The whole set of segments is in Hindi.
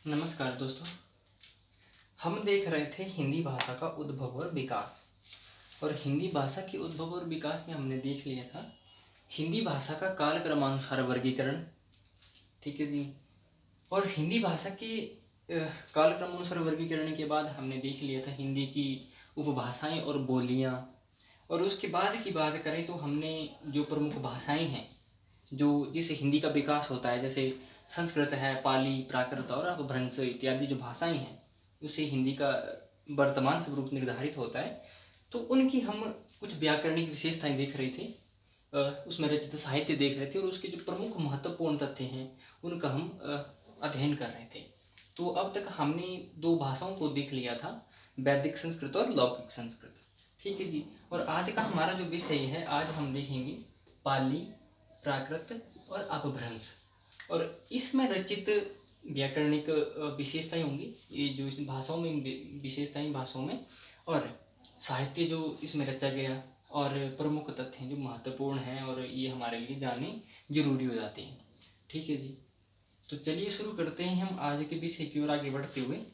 नमस्कार दोस्तों। हम देख रहे थे हिंदी भाषा का उद्भव और विकास। और हिंदी भाषा के उद्भव और विकास में हमने देख लिया था हिंदी भाषा का कालक्रमानुसार वर्गीकरण। ठीक है जी। और हिंदी भाषा के कालक्रमानुसार वर्गीकरण के बाद हमने देख लिया था हिंदी की उपभाषाएं और बोलियां। और उसके बाद की बात करें तो हमने जो प्रमुख भाषाएं हैं जो जिससे हिंदी का विकास होता है, जैसे संस्कृत है, पाली, प्राकृत और अपभ्रंश इत्यादि जो भाषाएं हैं, उससे हिंदी का वर्तमान स्वरूप निर्धारित होता है। तो उनकी हम कुछ व्याकरणिक विशेषताएं देख रहे थे, उसमें रचित साहित्य देख रहे थे और उसके जो प्रमुख महत्वपूर्ण तथ्य हैं उनका हम अध्ययन कर रहे थे। तो अब तक हमने दो भाषाओं को देख लिया था, वैदिक संस्कृत और लौकिक संस्कृत। ठीक है जी। और आज का हमारा जो विषय है, आज हम देखेंगे पाली, प्राकृत और अपभ्रंश। और इसमें रचित व्याकरणिक विशेषताएं होंगी, ये जो इस भाषाओं में विशेषताएं भाषाओं में, और साहित्य जो इसमें रचा गया, और प्रमुख तथ्य हैं जो महत्वपूर्ण हैं और ये हमारे लिए जानने जरूरी हो जाते हैं। ठीक है जी। तो चलिए शुरू करते हैं हम आज के विषय की ओर आगे बढ़ते हुए।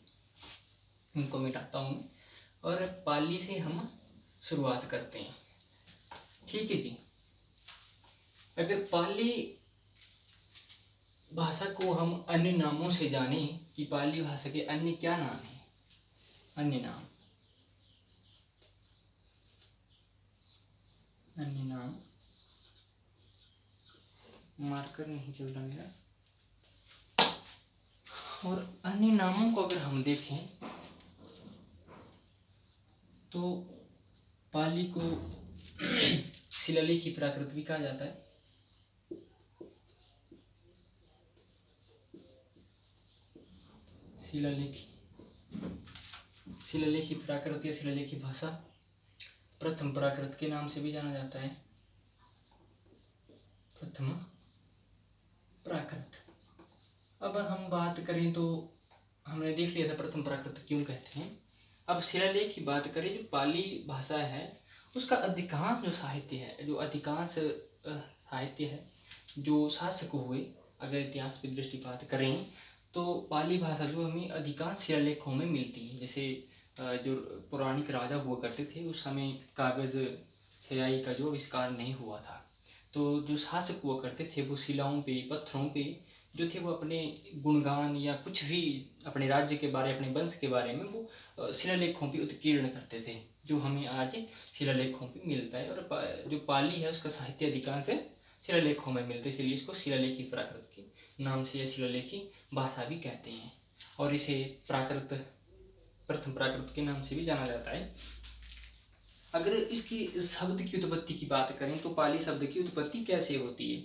इनको मिटाता हूँ और पाली से हम शुरुआत करते हैं। ठीक है जी। अगर पाली भाषा को हम अन्य नामों से जानें कि पाली भाषा के अन्य क्या नाम हैं, अन्य नाम मार्कर नहीं चल रहा मेरा। और अन्य नामों को अगर हम देखें तो पाली को शिलालेखी प्राकृत भी कहा जाता है। शिलालेखी प्राकृत या शिलालेखी भाषा प्रथम प्राकृत के नाम से भी जाना जाता है, प्रथम प्राकृत। अब हम बात करें तो हमने देख लिया था प्रथम प्राकृत क्यों कहते हैं। अब शिलालेख की बात करें, जो पाली भाषा है उसका अधिकांश जो साहित्य है, जो अधिकांश साहित्य है जो शासक हुए, अगर इतिहास की दृष्टिपात करें तो पाली भाषा जो हमें अधिकांश शिलालेखों में मिलती है। जैसे जो पौराणिक राजा हुआ करते थे उस समय कागज स्याही का जो आविष्कार नहीं हुआ था, तो जो शासक हुआ करते थे वो शिलाओं पे, पत्थरों पे जो थे वो अपने गुणगान या कुछ भी अपने राज्य के बारे, अपने वंश के बारे में वो शिलालेखों पे उत्कीर्ण करते थे, जो हमें आज शिलालेखों पे मिलता है। और जो पाली है उसका साहित्य अधिकांश शिलालेखों में मिलता है, इसलिए इसको शिलालेखी प्राकृत के नाम से या शिलालेखी भाषा भी कहते हैं। और इसे प्राकृत, प्रथम प्राकृत के नाम से भी जाना जाता है। अगर इसकी शब्द की उत्पत्ति की बात करें तो पाली शब्द की उत्पत्ति कैसे होती है,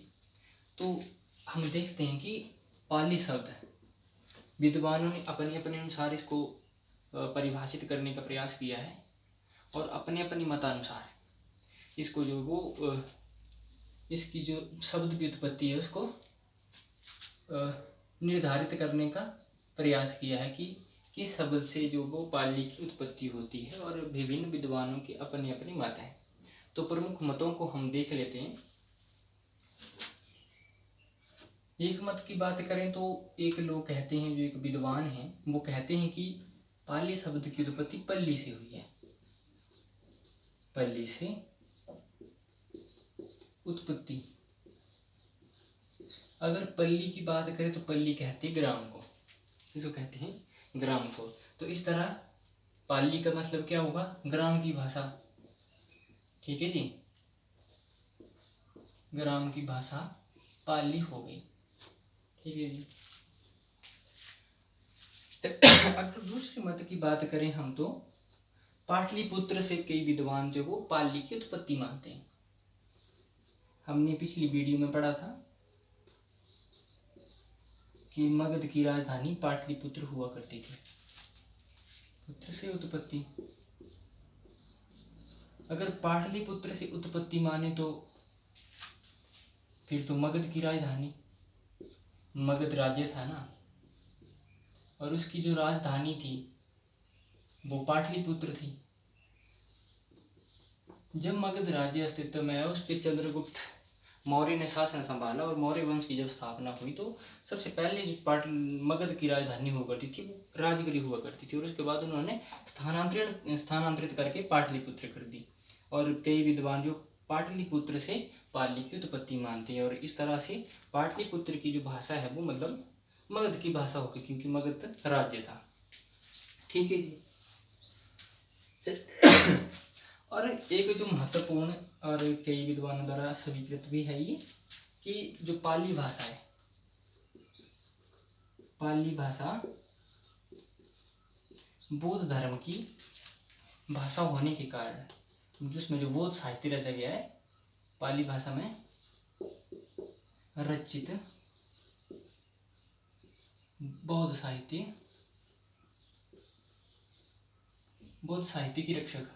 तो हम देखते हैं कि पाली शब्द विद्वानों ने अपने अपने अनुसार इसको परिभाषित करने का प्रयास किया है और अपने अपने मतानुसार इसको जो वो इसकी जो शब्द की उत्पत्ति है उसको निर्धारित करने का प्रयास किया है कि किस शब्द से जो वो पाली की उत्पत्ति होती है, और विभिन्न विद्वानों के अपने अपने मत हैं। तो प्रमुख मतों को हम देख लेते हैं। एक मत की बात करें तो एक लोग कहते हैं, जो एक विद्वान हैं, वो कहते हैं कि पाली शब्द की उत्पत्ति पल्ली से हुई है, पल्ली से उत्पत्ति। अगर पल्ली की बात करें तो पल्ली कहते हैं ग्राम को, इसको कहते हैं ग्राम को। तो इस तरह पाली का मतलब क्या होगा, ग्राम की भाषा। ठीक है जी, ग्राम की भाषा पाली हो गई। ठीक है जी। अगर दूसरे मत की बात करें हम तो पाटलिपुत्र से कई विद्वान जो वो पाली की उत्पत्ति मानते हैं। हमने पिछली वीडियो में पढ़ा था कि मगध की राजधानी पाटलिपुत्र हुआ करती थी, पुत्र से उत्पत्ति। अगर पाटलिपुत्र से उत्पत्ति माने तो फिर तो मगध की राजधानी, मगध राज्य था ना, और उसकी जो राजधानी थी वो पाटलिपुत्र थी। जब मगध राज्य अस्तित्व में आया उस पर चंद्रगुप्त मौर्य ने शासन संभाला और मौर्य वंश की जब स्थापना हुई तो सबसे पहले जो मगध की राजधानी हुआ करती थी वो राजगिरी हुआ करती थी, और उसके बाद उन्होंने स्थानांतरित करके पाटलिपुत्र कर दी। और कई विद्वान जो पाटलिपुत्र से पाली की उत्पत्ति मानते हैं, और इस तरह से पाटलिपुत्र की जो भाषा है वो मतलब मगध की भाषा होगी, क्योंकि मगध राज्य था। ठीक है जी। और एक जो महत्वपूर्ण और कई विद्वानों द्वारा स्वीकृत भी है ये, कि जो पाली भाषा है, पाली भाषा बौद्ध धर्म की भाषा होने के कारण जिसमें जो बौद्ध साहित्य रचा गया है, पाली भाषा में रचित बौद्ध साहित्य की रक्षक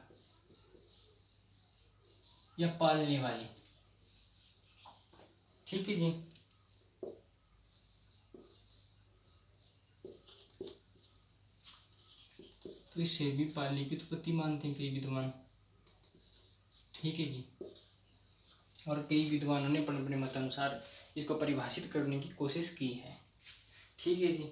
या पालने वाली। ठीक है जी। तो इससे भी पाली की उत्पत्ति मानते हैं कई विद्वान। ठीक है जी। और कई विद्वानों ने अपने अपने मतानुसार इसको परिभाषित करने की कोशिश की है। ठीक है जी।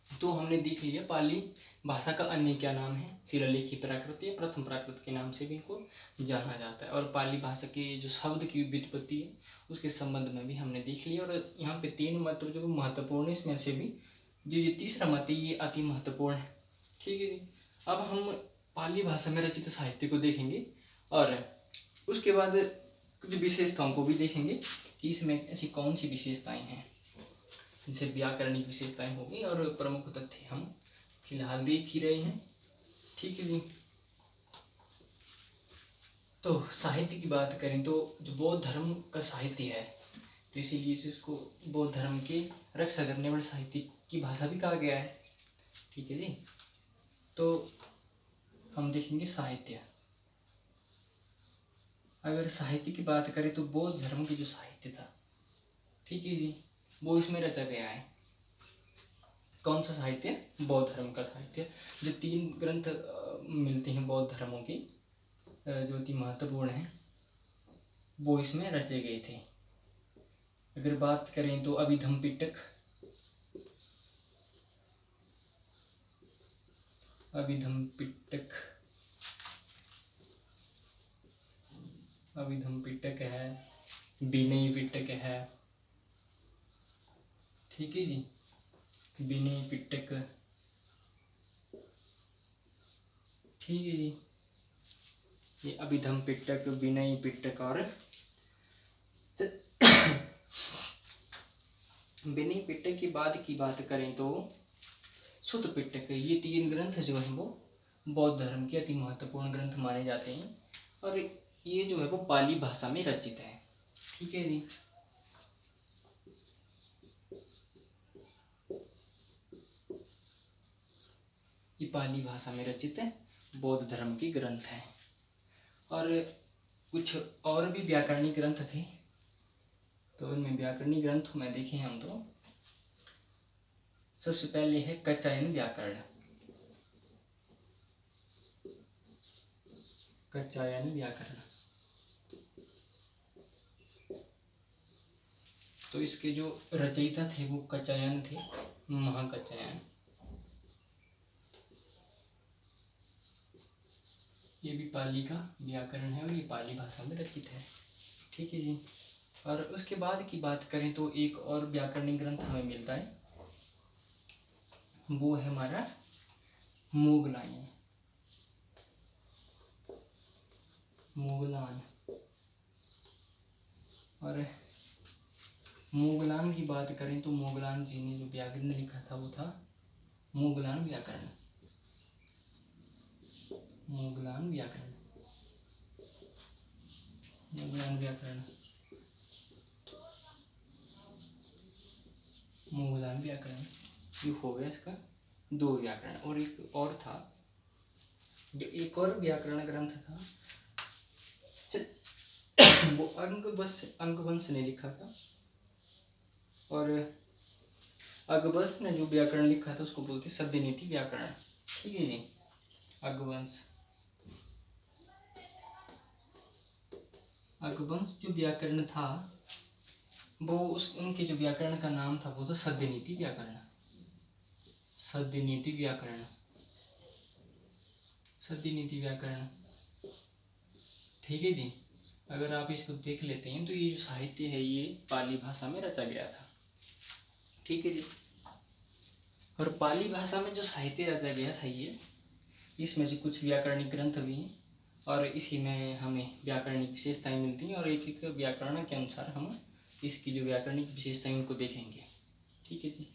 तो हमने देख लिया पाली भाषा का अन्य क्या नाम है, शिलालेखी प्राकृत या प्रथम प्राकृत के नाम से भी इनको जाना जाता है। और पाली भाषा के जो शब्द की व्युत्पत्ति है उसके संबंध में भी हमने देख लिया। और यहाँ पे 3 मत जो महत्वपूर्ण है, इसमें से भी जो ये तीसरा मत है ये अति महत्वपूर्ण है। ठीक है जी। अब हम पाली भाषा में रचित साहित्य को देखेंगे और उसके बाद कुछ विशेषताओं को भी देखेंगे कि इसमें ऐसी कौन सी विशेषताएं हैं, जैसे व्याकरणिक विशेषताएं होगी, और प्रमुख तथ्य हम फिलहाल देख ही रहे हैं। ठीक है जी। तो साहित्य की बात करें तो जो बौद्ध धर्म का साहित्य है, तो इसीलिए इसको बौद्ध धर्म के रक्षा करने वाले साहित्य की भाषा भी कहा गया है। ठीक है जी। तो हम देखेंगे साहित्य। अगर साहित्य की बात करें तो बौद्ध धर्म की जो साहित्य था, ठीक है जी, वो इसमें रचा गया है। कौन सा साहित्य? बौद्ध धर्म का साहित्य। जो 3 ग्रंथ मिलते हैं बौद्ध धर्मों के, जो अति महत्वपूर्ण है, वो इसमें रचे गए थे। अगर बात करें तो अभिधम्म पिटक, है, विनय पिटक है। ठीक है जी। विनय पिटक। ठीक है जी। ये अभिधम्म पिटक, विनय पिटक और विनय पिटक के बाद की बात करें तो सुत्त पिटक। ये 3 ग्रंथ जो है वो बौद्ध धर्म के अति महत्वपूर्ण ग्रंथ माने जाते हैं, और ये जो है वो पाली भाषा में रचित है। ठीक है जी। ये पाली भाषा में रचित बौद्ध धर्म के ग्रंथ हैं। और कुछ और भी व्याकरणिक ग्रंथ थे, तो इनमें व्याकरणिक ग्रंथ में देखें हम तो सबसे पहले है कात्यायन व्याकरण। कात्यायन व्याकरण, तो इसके जो रचयिता थे वो कात्यायन थे, महाकात्यायन। ये भी पाली का व्याकरण है और ये पाली भाषा में रचित है। ठीक है जी। और उसके बाद की बात करें तो एक और व्याकरणिक ग्रंथ हमें मिलता है, वो है हमारा मोगलान। और मोगलान की बात करें तो मोगलान जी ने जो व्याकरण लिखा था वो था मोगलान व्याकरण। मोगलान व्याकरण ये हो गया इसका 2 व्याकरण। और एक और था, जो एक और व्याकरण ग्रंथ था वो अंगवंश ने लिखा था। और अंगवंश ने जो व्याकरण लिखा था उसको बोलते सद्यनीति व्याकरण। ठीक है जी। अंगवंश। अगुवंश जो व्याकरण था वो उनके जो व्याकरण का नाम था वो तो सद्यनीति व्याकरण। सद्यनीति व्याकरण, सद्यनीति व्याकरण। ठीक है जी। अगर आप इसको देख लेते हैं तो ये जो साहित्य है ये पाली भाषा में रचा गया था। ठीक है जी। और पाली भाषा में जो साहित्य रचा गया था ये, इसमें से कुछ व्याकरणिक ग्रंथ भी हैं और इसी में हमें व्याकरणिक विशेषताएं मिलती हैं और एक एक व्याकरण के अनुसार हम इसकी जो व्याकरणिक विशेषताएं उनको देखेंगे। ठीक है जी।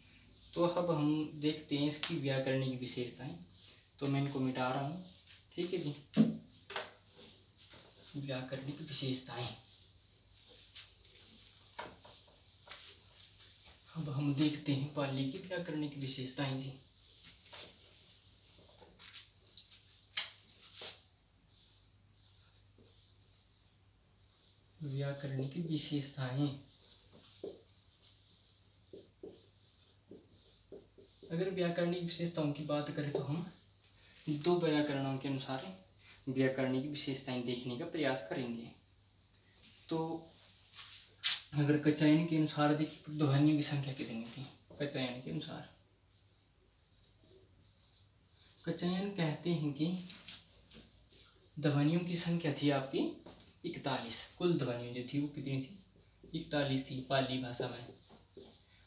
तो अब हम देखते हैं इसकी व्याकरणिक विशेषताएं। तो मैं इनको मिटा रहा हूँ। ठीक है जी। व्याकरणिक विशेषताएं। अब हम देखते हैं पाली की व्याकरणिक विशेषताएं जी। व्याकरणिक विशेषताएं। अगर व्याकरणिक विशेषताओं की बात करें तो हम दो व्याकरणों के अनुसार व्याकरणिक विशेषताएं देखने का प्रयास करेंगे। तो अगर कचायन के अनुसार देखिए तो ध्वनियों की संख्या कितनी थी। कचायन के अनुसार कचायन कहते हैं कि ध्वनियों की संख्या थी आपकी 41। कुल ध्वनियों जो थी वो कितनी थी, 41 थी पाली भाषा में।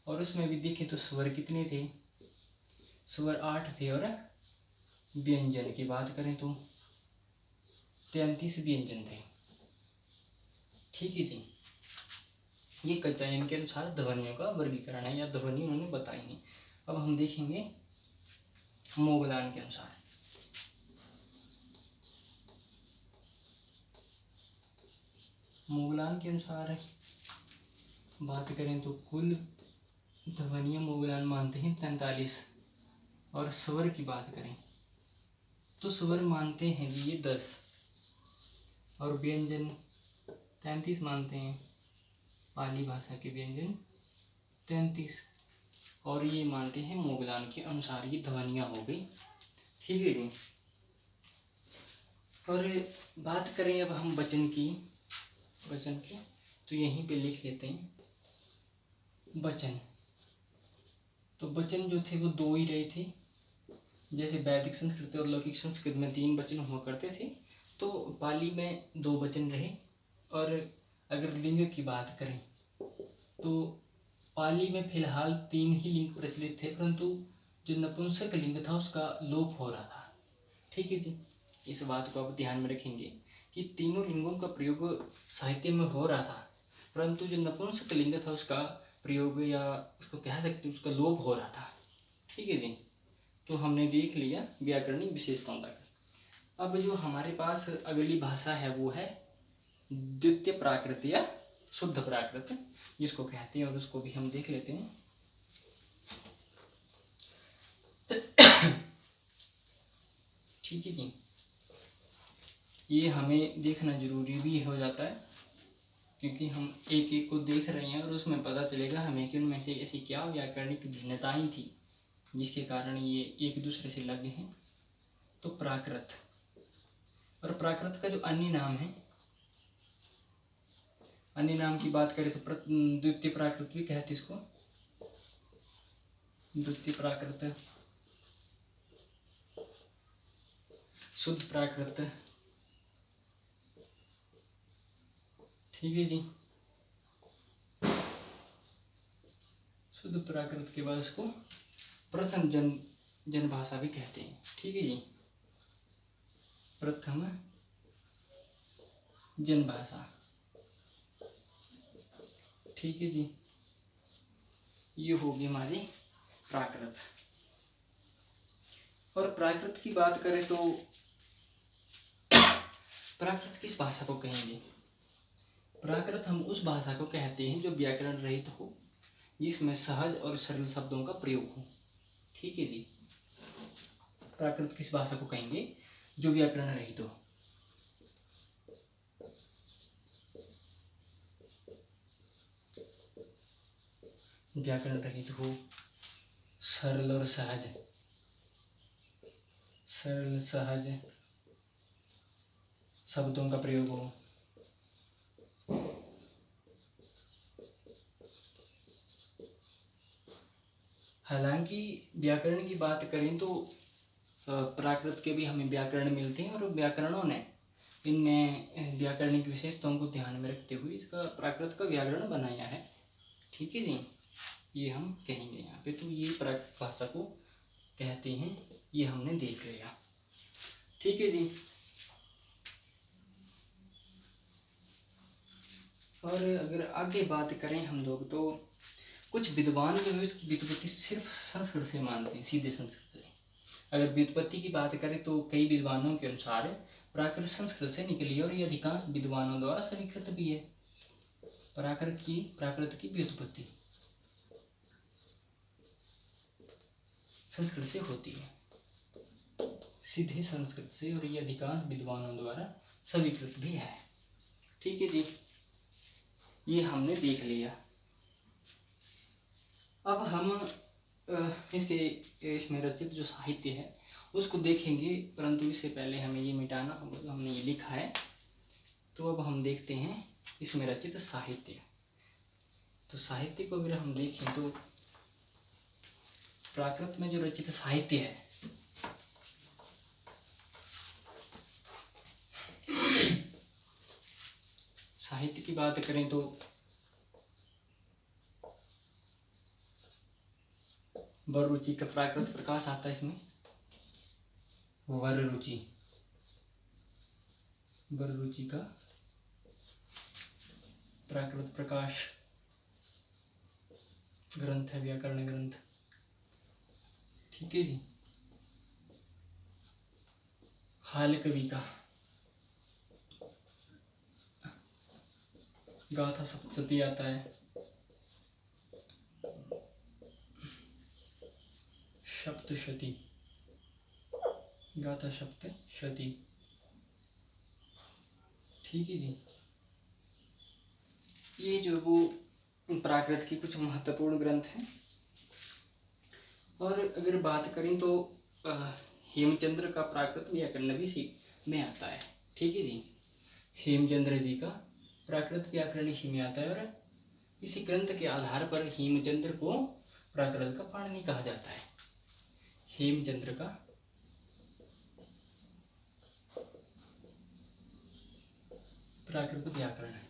और उसमें भी देखें तो स्वर कितने थे, स्वर 8 थे और व्यंजन की बात करें तो 33 व्यंजन थे। ठीक है जी। ये कचायन के अनुसार ध्वनियों का वर्गीकरण है या ध्वनि उन्होंने बताई है। अब हम देखेंगे मोगलान के अनुसार। मोगलान के अनुसार बात करें तो कुल ध्वनियां मोगलान मानते हैं 43। और स्वर की बात करें तो स्वर मानते हैं जी ये 10 और व्यंजन 33 मानते हैं। पाली भाषा के व्यंजन 33 और ये मानते हैं मोगलान के अनुसार ये ध्वनियां हो गई। ठीक है जी। और बात करें अब हम वचन की तो यहीं पे लिख लेते हैं वचन। तो वचन जो थे वो दो ही रहे थे। जैसे वैदिक संस्कृत और लौकिक संस्कृत में 3 वचन हुआ करते थे, तो पाली में 2 वचन रहे। और अगर लिंग की बात करें तो पाली में फिलहाल 3 ही लिंग प्रचलित थे, परंतु जो नपुंसक लिंग था उसका लोप हो रहा था। ठीक है जी। इस बात को आप ध्यान में रखेंगे कि तीनों लिंगों का प्रयोग साहित्य में हो रहा था, परंतु जो नपुंसक लिंग था उसका प्रयोग या उसको कह सकते उसका लोप हो रहा था। ठीक है जी। तो हमने देख लिया व्याकरणिक विशेषताओं तक। अब जो हमारे पास अगली भाषा है वो है द्वितीय प्राकृत या शुद्ध प्राकृत जिसको कहते हैं, और उसको भी हम देख लेते हैं। ठीक है जी। ये हमें देखना जरूरी भी हो जाता है क्योंकि हम एक एक को देख रहे हैं और उसमें पता चलेगा हमें कि उनमें से ऐसी क्या व्याकरणिक भिन्नताएं थी जिसके कारण ये एक दूसरे से लगे हैं। तो प्राकृत, और प्राकृत का जो अन्य नाम है, अन्य नाम की बात करें तो द्वितीय प्राकृत भी कहते इसको। द्वितीय प्राकृत, शुद्ध प्राकृत। ठीक है जी। शुद्ध प्राकृत के बाद इसको प्रथम जन भाषा भी कहते हैं। ठीक है जी। प्रथम जन भाषा। ठीक है जी। ये होगी हमारी प्राकृत। और प्राकृत की बात करें तो प्राकृत किस भाषा को कहेंगे? प्राकृत हम उस भाषा को कहते हैं जो व्याकरण रहित हो, जिसमें सहज और सरल शब्दों का प्रयोग हो। ठीक है जी। प्राकृत किस भाषा को कहेंगे? जो व्याकरण रहित हो। व्याकरण रहित हो, सरल और सहज, सरल सहज शब्दों का प्रयोग हो। हालांकि व्याकरण की बात करें तो प्राकृत के भी हमें व्याकरण मिलते हैं, और व्याकरणों ने इनमें व्याकरणिक विशेषताओं को ध्यान में रखते हुए इसका प्राकृत का व्याकरण बनाया है। ठीक है जी, ये हम कहेंगे यहाँ पे। तो ये प्राकृत भाषा को कहते हैं, ये हमने देख लिया। ठीक है जी। और अगर आगे बात करें हम लोग, तो कुछ विद्वान जो है इसकी व्युत्पत्ति सिर्फ संस्कृत से मानते हैं, सीधे संस्कृत से। अगर व्युत्पत्ति की बात करें तो कई विद्वानों के अनुसार प्राकृत संस्कृत से निकली है, और ये अधिकांश विद्वानों द्वारा स्वीकृत भी है। प्राकृत की व्युत्पत्ति संस्कृत से होती है, सीधे संस्कृत से, और ये अधिकांश विद्वानों द्वारा स्वीकृत भी है। ठीक है जी, ये हमने देख लिया। अब हम इसमें रचित जो साहित्य है उसको देखेंगे, परंतु इससे पहले हमें ये मिटाना होगा जो हमने ये लिखा है। तो अब हम देखते हैं इसमें रचित साहित्य। तो साहित्य को अगर हम देखें तो प्राकृत में जो रचित साहित्य है, साहित्य की बात करें तो वररुचि का प्राकृत प्रकाश आता है इसमें, वररुचि का प्राकृत प्रकाश ग्रंथ है, व्याकरण ग्रंथ। ठीक है जी। हाल कवि का गाथा सप्तशती आता है, सप्तशती, गाथा सप्तशती। ठीक है जी। ये जो वो प्राकृत की कुछ महत्वपूर्ण ग्रंथ हैं। और अगर बात करें तो हेमचंद्र का प्राकृत व्याकरण भी इसी में आता है। ठीक है जी, हेमचंद्र जी का प्राकृत व्याकरण इसी में आता है, और इसी ग्रंथ के आधार पर हेमचंद्र को प्राकृत का पाणिनि कहा जाता है। हेमचंद्र का प्राकृत व्याकरण है।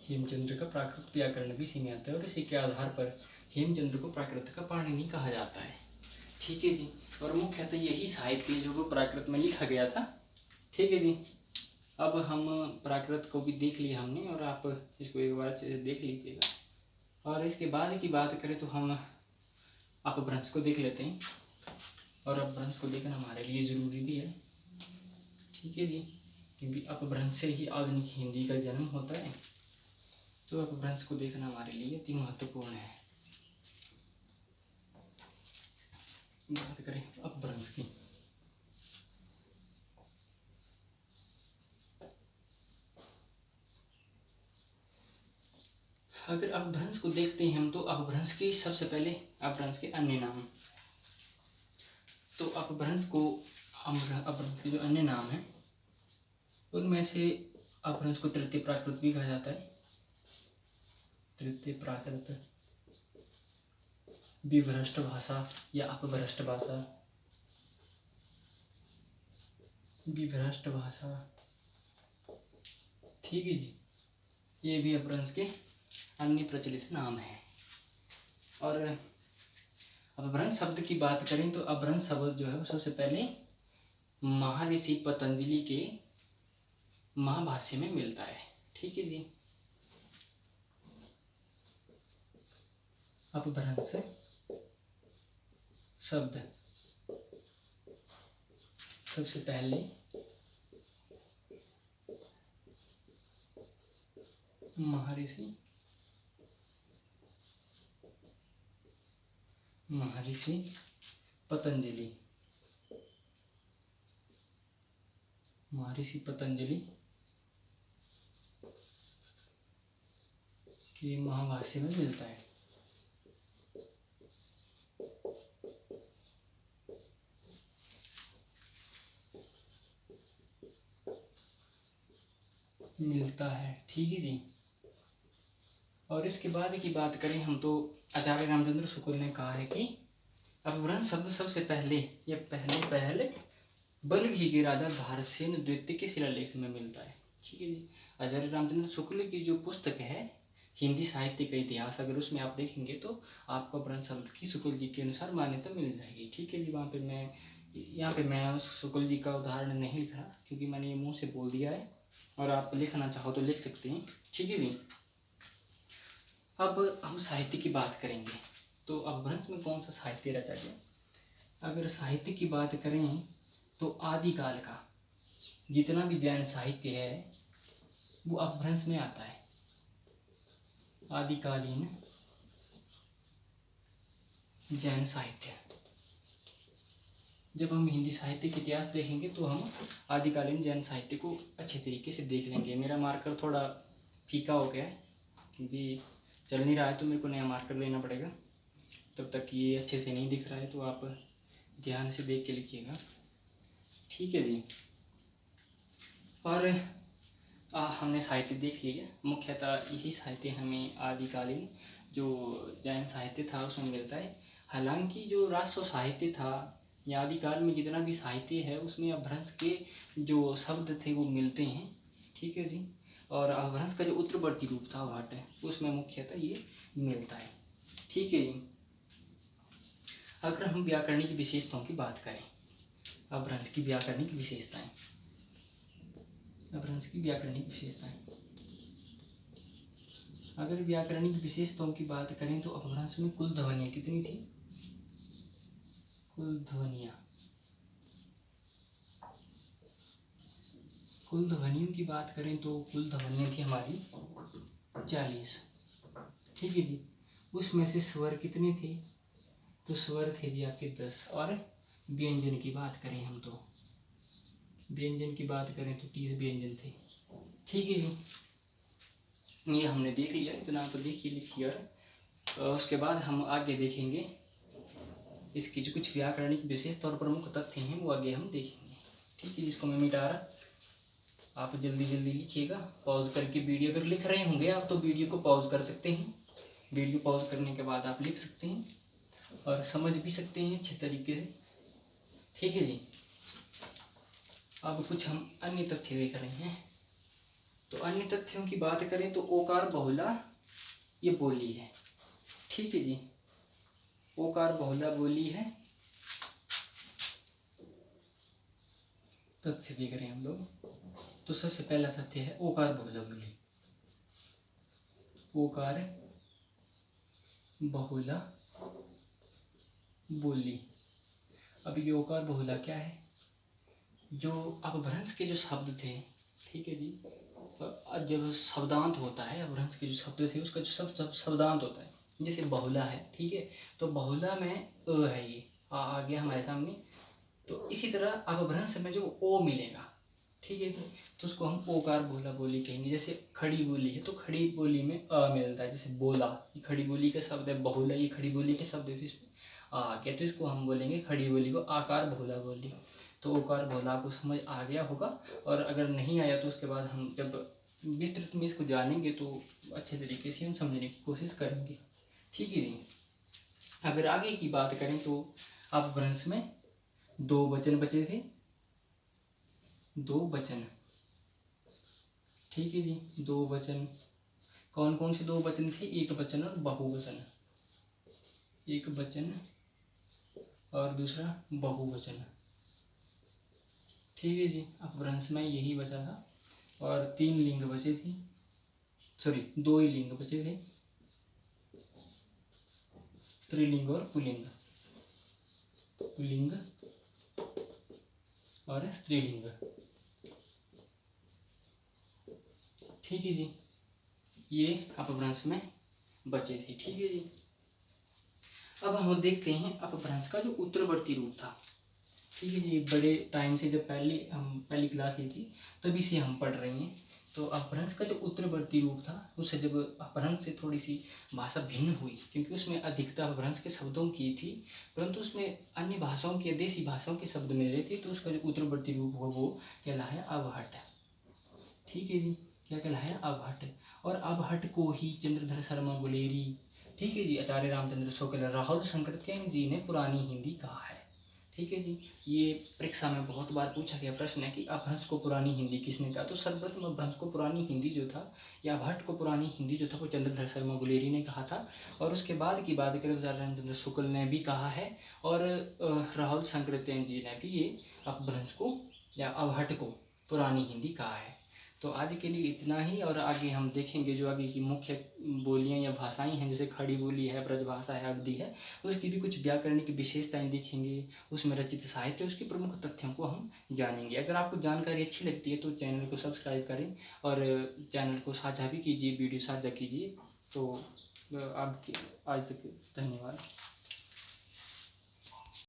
हेमचंद्र का प्राकृत व्याकरण भी इसी में आता है, और इसी के आधार पर हेमचंद्र को प्राकृत का पाणिनि कहा जाता है। ठीक है जी। और मुख्यतः यही साहित्य जो वो प्राकृत में लिखा गया था। ठीक है जी। अब हम प्राकृत को भी देख लिया हमने, और आप इसको एक बार अच्छे से देख लीजिएगा। और इसके बाद की बात करें तो हम अपभ्रंश को देख लेते हैं, और अपभ्रंश को देखना हमारे लिए जरूरी भी है। ठीक है जी, क्योंकि अपभ्रंश से ही आधुनिक हिंदी का जन्म होता है। तो अपभ्रंश को देखना हमारे लिए अति महत्वपूर्ण है। बात करें अपभ्रंश की, अगर अपभ्रंश को देखते हैं हम, तो अपभ्रंश की सबसे पहले अपभ्रंश के अन्य नाम। तो अपभ्रंश के जो अन्य नाम है उनमें से अपभ्रंश को तृतीय प्राकृत भी कहा जाता है। तृतीय प्राकृत, विभ्रष्ट भाषा या अपभ्रष्ट भाषा, विभ्रष्ट भाषा। ठीक है जी, ये भी अपभ्रंश के अन्य प्रचलित नाम है। और अपभ्रंश शब्द की बात करें तो अपभ्रंश शब्द जो है वो सबसे पहले महर्षि पतंजलि के महाभाष्य में मिलता है। ठीक है जी। अपभ्रंश शब्द सबसे पहले महर्षि पतंजलि के महाभाष्य में मिलता है। मिलता है। ठीक है जी। और इसके बाद की बात करें हम तो आचार्य रामचंद्र शुक्ल ने कहा है कि अपभ्रंश शब्द सबसे पहले पहले बलगी के राजा धारसेन द्वितीय के शिलालेख में मिलता है। ठीक है जी। आचार्य रामचंद्र शुक्ल की जो पुस्तक है हिंदी साहित्य का इतिहास, अगर उसमें आप देखेंगे तो आपको अपभ्रंश शब्द की शुक्ल जी के अनुसार मान्यता मिल जाएगी। ठीक है जी। यहाँ पे मैं उस शुक्ल जी का उदाहरण नहीं लिख रहा क्योंकि मैंने ये मुंह से बोल दिया है, और आप लिखना चाहो तो लिख सकते हैं। ठीक है जी। अब हम साहित्य की बात करेंगे तो अपभ्रंश में कौन सा साहित्य रचा गया। अगर साहित्य की बात करें तो आदिकाल का जितना भी जैन साहित्य है वो अपभ्रंश में आता है। आदिकालीन जैन साहित्य, जब हम हिंदी साहित्य के इतिहास देखेंगे तो हम आदिकालीन जैन साहित्य को अच्छे तरीके से देख लेंगे। मेरा मार्कर थोड़ा फीका हो गया है क्योंकि चल नहीं रहा है, तो मेरे को नया मार्कर लेना पड़ेगा। तब तक ये अच्छे से नहीं दिख रहा है तो आप ध्यान से देख के लिखिएगा। ठीक है जी। और हमने साहित्य देख लिया। मुख्यतः यही साहित्य हमें आदिकालीन जो जैन साहित्य था उसमें मिलता है। हालांकि जो राष्ट्र साहित्य था या आदिकाल में जितना भी साहित्य है उसमें अपभ्रंश के जो शब्द थे वो मिलते हैं। ठीक है जी। और अपभ्रंश का जो उत्तरवर्ती रूप था वाट उसमें मुख्यतः ये मिलता है। ठीक है जी। अगर हम व्याकरणिक विशेषताओं की बात करें, अपभ्रंश की व्याकरणिक विशेषताएं, अपभ्रंश की व्याकरणिक विशेषताएं, अगर व्याकरणिक विशेषताओं की बात करें तो अपभ्रंश में कुल ध्वनियां कितनी थी। कुल ध्वनियों की बात करें तो कुल ध्वनियां थी हमारी 40। ठीक है जी। उसमें से स्वर कितने थे, तो स्वर थे जी आपके 10। और व्यंजन की बात करें हम तो व्यंजन की बात करें तो 30 व्यंजन थे। ठीक है जी। ये हमने देख लिया, इतना तो देखिए लिखिए। और उसके बाद हम आगे देखेंगे इसकी जो कुछ व्याकरणिक विशेषता और प्रमुख तथ्य हैं वो आगे हम देखेंगे। ठीक है। जिसको मैं मिटा रहा, आप जल्दी जल्दी लिखिएगा पॉज करके। वीडियो अगर लिख रहे होंगे आप तो वीडियो को पॉज कर सकते हैं। वीडियो पॉज करने के बाद आप लिख सकते हैं और समझ भी सकते हैं अच्छे तरीके से। ठीक है जी। अब कुछ हम अन्य तथ्य देख रहे हैं। तो अन्य तथ्यों की बात करें तो ओकार बहुला ये बोली है। ठीक है जी। ओकार बहुला बोली है। तथ्य देख रहे हैं हम लोग। तो सबसे पहला तथ्य है ओकार बहुला बोली। ओकार बहुला बोली। अब ये ओकार बहुला क्या है, जो अपभ्रंश के जो शब्द थे। ठीक है जी। जब शब्दांत होता है अपभ्रंश के जो शब्द थे उसका जो शब्दांत होता है, जैसे बहुला है। ठीक है। तो बहुला में अ है, ये आ गया हमारे सामने। तो इसी तरह अपभ्रंश में जो ओ मिलेगा। ठीक है। तो उसको हम ओकार बहुला बोली कहेंगे। जैसे खड़ी बोली है तो खड़ी बोली में अ मिलता है। जैसे बोला, ये खड़ी बोली का शब्द है। बहुला ये खड़ी बोली के शब्द है, तो इसमें आ गया। तो इसको हम बोलेंगे खड़ी बोली को आकार बहुला बोली। तो ओकार बहुला आपको समझ आ गया होगा। और अगर नहीं आया तो उसके बाद हम जब विस्तृत में इसको जानेंगे तो अच्छे तरीके से हम समझने की कोशिश करेंगे। ठीक है जी। अगर आगे की बात करें तो अपभ्रंश में 2 वचन बचे थे। 2 वचन। ठीक है जी। 2 वचन कौन कौन से 2 वचन थे, एक वचन और बहुवचन। एक वचन और दूसरा बहुवचन। ठीक है जी। अपभ्रंश में यही बचा था। और 3 लिंग बचे थे, सॉरी 2 ही लिंग बचे थे, स्त्रीलिंग और पुल्लिंग। पुल्लिंग और स्त्रीलिंग। ठीक है जी। ये अपभ्रंश में बचे थे। ठीक है जी। अब हम देखते हैं अपभ्रंश का जो उत्तरवर्ती रूप था। ठीक है जी। बड़े टाइम से जब हम पहली क्लास ली थी तभी से हम पढ़ रहे हैं। तो अपभ्रंश का जो उत्तरवर्ती रूप था उससे जब अपभ्रंश से थोड़ी सी भाषा भिन्न हुई, क्योंकि उसमें अधिकता अपभ्रंश के शब्दों की थी परंतु उसमें अन्य भाषाओं के देसी भाषाओं के शब्द मिल रहे थे, तो उसका जो उत्तरवर्ती रूप हुआ वो कहलाया अवहट। ठीक है जी। क्या कहलाया, अबहट। और अबहट को ही चंद्रधर शर्मा गुलेरी, ठीक है जी, आचार्य रामचंद्र शुक्ल, राहुल शंकरत्यायन जी ने पुरानी हिंदी कहा है। ठीक है जी। ये परीक्षा में बहुत बार पूछा गया प्रश्न है कि अपभ्रंश को पुरानी हिंदी किसने कहा। तो सर्वप्रथम अपभ्रंश को पुरानी हिंदी जो था, या भट्ट को पुरानी हिंदी जो था, वो चंद्रधर शर्मा गुलेरी ने कहा था। और उसके बाद की बात करें तो रामचंद्र शुक्ल ने भी कहा है, और राहुल शंकरत्यायन जी ने भी ये अपभ्रंश को या अबहट को पुरानी हिंदी कहा है। तो आज के लिए इतना ही, और आगे हम देखेंगे जो आगे की मुख्य बोलियां या भाषाएं हैं, जैसे खड़ी बोली है, ब्रजभाषा है, अवधी है, उसकी भी कुछ व्याकरण की विशेषताएं देखेंगे, उसमें रचित साहित्य, उसके प्रमुख तथ्यों को हम जानेंगे। अगर आपको जानकारी अच्छी लगती है तो चैनल को सब्सक्राइब करें, और चैनल को साझा भी कीजिए, वीडियो साझा कीजिए। तो आपके आज तक धन्यवाद।